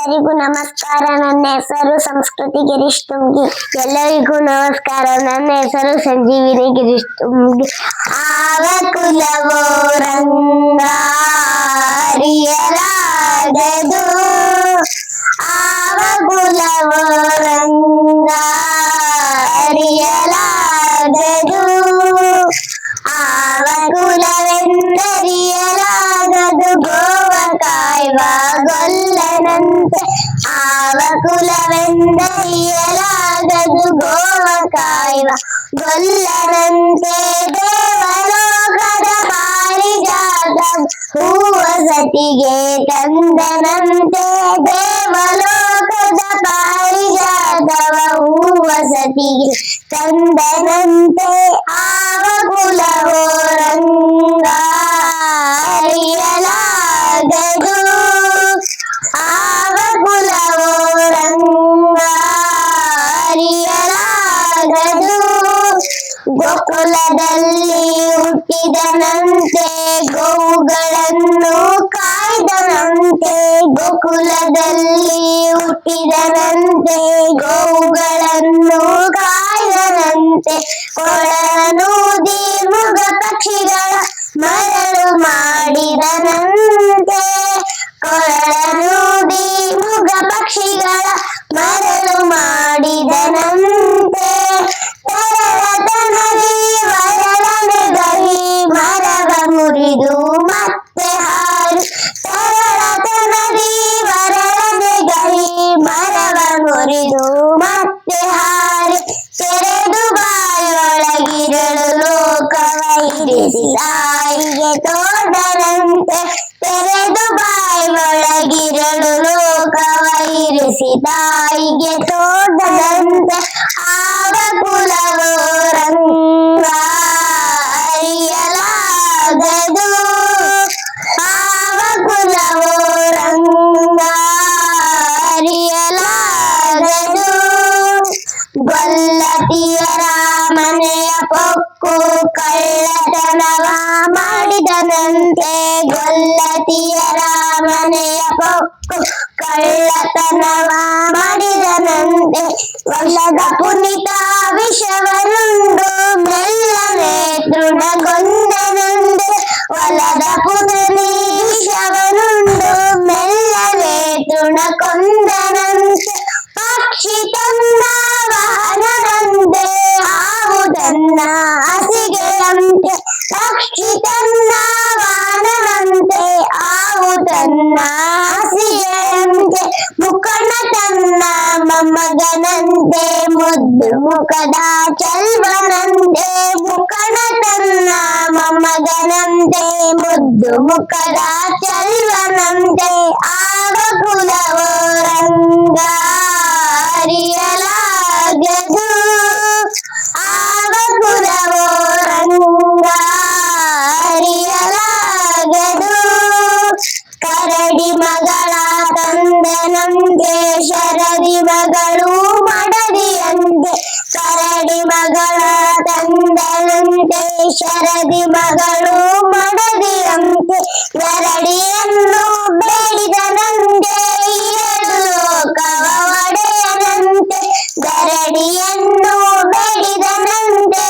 ಎಲ್ಲರಿಗೂ ನಮಸ್ಕಾರ. ನನ್ನ ಹೆಸರು ಸಂಸ್ಕೃತಿ ಗಿರೀಶ್ ತುಂಗಿ. ಎಲ್ಲರಿಗೂ ನಮಸ್ಕಾರ. ನನ್ನ ಹೆಸರು ಸಂಜೀವಿನಿ ಗಿರೀಶ್ ತುಂಗಿ. ಆವ ಕುಲವೋ ರಂಗ ಅರಿಯಲಾಗದು, ಆವ ಕುಲವೋ ರಂಗ ಅರಿಯಲಾಗದು, ಆವ ಕುಲವೆಂದರಿಯಲಾಗದು, ಗೋವ ಕಾಯುವ ಗೊಲ್ಲನಂತೆ, ಆವ ಕುಲವೆಂದರಿಯಲಾಗದು, ಗೋವ ಕಾಯುವ ಗೊಲ್ಲನಂತೆ, ದೇವಲೋಕದ ಪಾರಿಜಾತ ಹೂವ ಸತಿಗೆ ತಂದನಂತೆ, ದೇವಲೋಕದ ಪಾರಿಜಾತವ ಹೂವ ಸತಿಗೆ ತಂದನಂತೆ, ಆವ ಕುಲವೋ ರಂಗ ಅರಿಯಲಾಗದು, ಆವ ಕುಲವೋ ರಂಗ ಅರಿಯಲಾಗದು, ಗೋಕುಲದಲ್ಲಿ ಹುಟ್ಟಿದನಂತೆ, ಗೋವುಗಳನ್ನು ಕಾಯ್ದನಂತೆ, ಗೋಕುಲದಲ್ಲಿ ಹುಟ್ಟಿದನಂತೆ, ಗೋವುಗಳನ್ನು ಕಾಯ್ದನಂತೆ, ಕೊಳನೂದಿ ಮೃಗ ಪಕ್ಷಿಗಳ ಮರಳು ಮಾಡಿದನಂತೆ, ಕೊಳನೂದಿ ಮೃಗ ಪಕ್ಷಿಗಳ ಮರಳು ಮಾಡಿದನಂತೆ, ತೆರಳತನದಿ ವರಳನೆ ಗಹಿ ಮರವ ಮುರಿದು ಮತ್ತೆ ಹಾರು, ತೆರಳತನದಿ ವರಳನೆ ಗಹಿ ಮರವ ಮುರಿದು ಮತ್ತೆ ಹಾರು, ತೆರೆದು ಬಾಯೊಳಗಿರಳು ಲೋಕವ ಇರಿಸಿ ತಾಯಿಗೆ ತೋಡರಂತೆ, ತೆರೆದು ಬಾಯೊಳಗಿರಳು ಲೋಕವ ಇರಿಸಿ ತಾಯಿಗೆ ತೋಡದಂತೆ, ಆವ ಕುಲವೋ ರಂಗ ಅರಿಯಲಾಗದು, ಆವ ಕುಲವೋ ರಂಗ ಅರಿಯಲಾಗದು, ಗೊಲ್ಲತಿಯರ ಮನೆಯ ಪೊಕ್ಕು ಕಳ್ಳತನವ ಮಾಡಿದನಂತೆ, ಗೊಲ್ಲತಿಯರ ಮನೆಯ ಪೊಕ್ಕು ಕಳ್ಳತನವ ಮಾಡಿದನಂತೆ, ಒಲ್ಲದ ಪುನಿತ ವಿಷವನುಂಡು ಮೆಲ್ಲನೆ ತೃಣಗೊಂಡನಂತೆ, ಒಲ್ಲದ ಪುನಿ ವಿಷವನುಂಡು ಮೆಲ್ಲನೆ ತೃಣಗೊಂಡನಂತೆ, ಪಕ್ಷಿ ತನ್ನ ವಾಹನದಂತೆ ಹಾವು ತನ್ನ ಹಸಿಗೆಯಂತೆ, ಪಕ್ಷಿ ತನ್ನ ವಾಹನದಂತೆ ಹಾವು ತನ್ನ ಹಸಿಗೆಯಂತೆ, ಮುಖಂಡ ತನ್ನ ಮೊಮ್ಮಗನಂತೆ ಮುದ್ದು ಮುಖದ ಚೆಲ್ವನಂತೆ, ಮುಖಂಡ ತನ್ನ ಮೊಮ್ಮಗನಂತೆ ಮುದ್ದು ಮುಖದ ಚೆಲ್ವನಂತೆ, ಆವ ಕುಲವೋ ರಂಗ ಅರಿಯಲಾಗದು, ಆವ ಕುಲವೋ ರಂಗ ಅರಿಯಲಾಗದು, ಕರಡಿ ಮಗಳ ತಂದನಂತೆ ಶರದಿ ಮಗಳು ಮಡದಿಯಂತೆ, ಕರಡಿ ಮಗಳ ತಂದನಂತೆ ಶರದಿ ಮಗಳು ಮಡದಿಯಂತೆ, ಗರಡಿಯನ್ನು ಬೇಡಿದನಂತೆ ಎರಡು ಲೋಕವ ಒಡೆಯನಂತೆ, ಗರಡಿಯನ್ನು ಬೇಡಿದನಂತೆ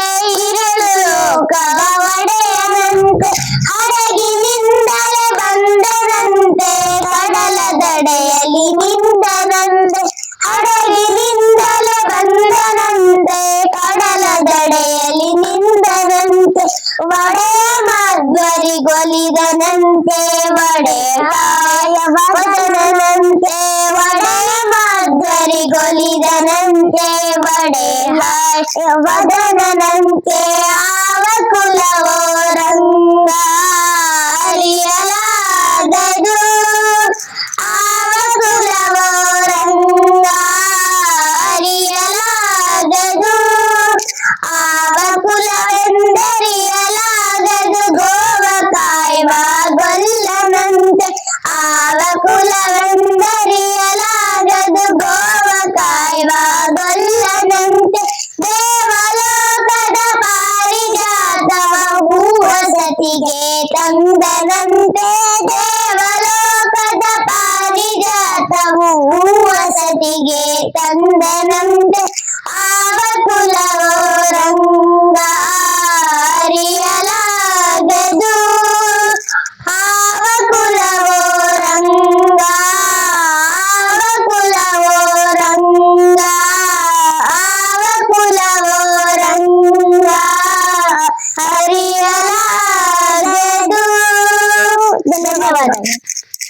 ಎರಡು ಲೋಕವ ಒಡೆಯನಂತೆ, ಹಡಗಿನಿಂದಲೇ ಬಂದನಂತೆ ಕಡಲ ದಡೆಯಲ್ಲಿ ನಿಂದನಂತೆ, ಹಡಗಿನಿಂದಲೇ ಬಂದನಂತೆ ಕಡಲ ದಡೆಯಲ್ಲಿ ನಿಂದನಂತೆ, ಒಡೆಯ ಮಧ್ವರಿಗೊಲಿದನಂತೆ ಒಡೆ ಹಾಯ ವದನಂತೆ, ಒಡೆಯ ಮಧ್ವರಿಗೊಲಿದನಂತೆ ಒಡೆ ಹಾಯ ವದನಂತೆ, ಆವ ಕುಲವೋ ರಂಗ ಅರಿಯಲಾಗದು, ಆವ ಕುಲವೋ ರಂಗ ಅರಿಯಲಾಗದು, ಆವ ಕುಲವೆಂದರಿಯಲಾಗದು, ಗೋವ ಕಾಯುವ ಗೊಲ್ಲನಂತೆ, ಆವ ಕುಲವೆಂದರಿಯಲಾಗದು, ಗೋವ ಕಾಯುವ ಗೊಲ್ಲನಂತೆ, ದೇವಲೋಕದ ಪಾರಿಜಾತವ ಹೂವ ಸತಿಗೆ ತಂದನಂತೆ, ದೇವಲೋಕದ ವಸತಿಗೆ ತಂದನಂತೆ